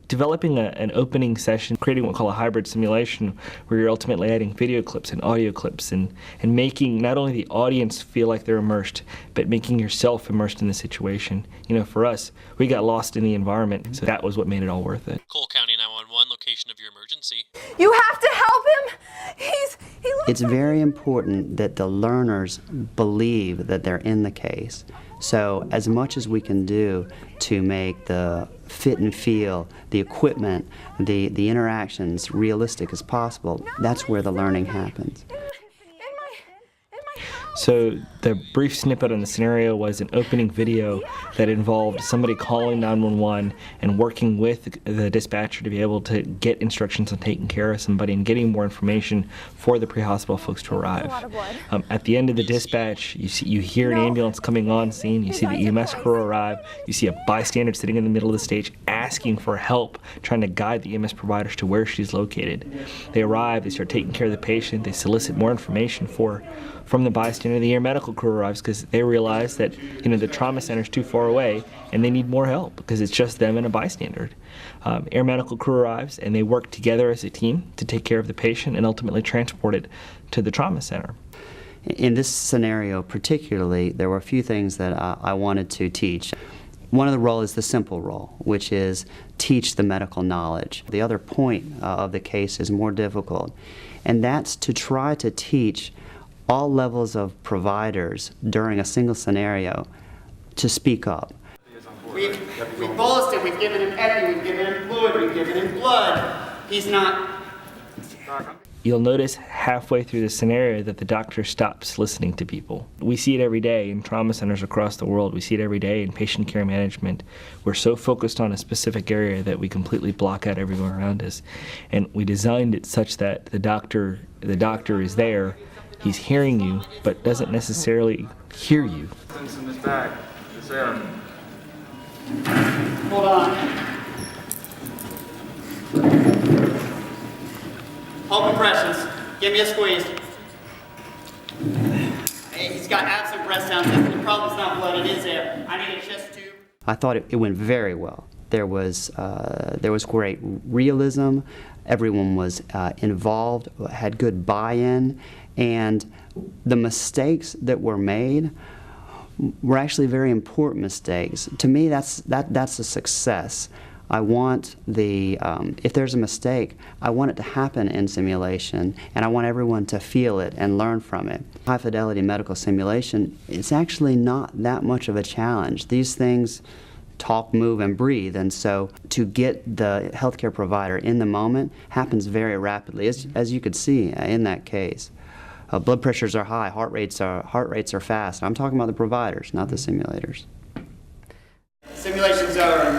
developing an opening session, creating what we call a hybrid simulation, where you're ultimately adding video clips and audio clips and making not only the audience feel like they're immersed, but making yourself immersed in the situation. You know, for us, we got lost in the environment, so that was what made it all worth it. Cole County 911, location of your emergency. You have to help him! It's very important that the learners believe that they're in the case. So as much as we can do to make the fit and feel, the equipment, the interactions realistic as possible, that's where the learning happens. So the brief snippet on the scenario was an opening video that involved somebody calling 911 and working with the dispatcher to be able to get instructions on taking care of somebody and getting more information for the pre-hospital folks to arrive. At the end of the dispatch, you hear an ambulance coming on scene, you see the EMS crew arrive, you see a bystander sitting in the middle of the stage asking for help, trying to guide the EMS providers to where she's located. They arrive, they start taking care of the patient, they solicit more information from the bystander. The air medical crew arrives because they realize that, you know, the trauma center is too far away and they need more help because it's just them and a bystander. Air medical crew arrives and they work together as a team to take care of the patient and ultimately transport it to the trauma center. In this scenario particularly, there were a few things that I wanted to teach. One of the roles is the simple role, which is teach the medical knowledge. The other point of the case is more difficult, and that's to try to teach all levels of providers during a single scenario to speak up. We've bolused him, we've given him epi, we've given him fluid, we've given him blood. He's not... You'll notice halfway through the scenario that the doctor stops listening to people. We see it every day in trauma centers across the world. We see it every day in patient care management. We're so focused on a specific area that we completely block out everyone around us. And we designed it such that the doctor is there, he's hearing you, but doesn't necessarily hear you. Hold on. Hold compressions. Give me a squeeze. Hey, he's got absent breath sounds. The problem's not blood, it is air. I need a chest tube. I thought it went very well. There was great realism. Everyone was involved, had good buy-in, and the mistakes that were made were actually very important mistakes. To me, that's a success. I want if there's a mistake, I want it to happen in simulation, and I want everyone to feel it and learn from it. High fidelity medical simulation, it's actually not that much of a challenge. These things talk, move, and breathe, and so to get the healthcare provider in the moment happens very rapidly, as you could see in that case. Blood pressures are high, heart rates are fast. I'm talking about the providers, not the simulators. Simulation's over.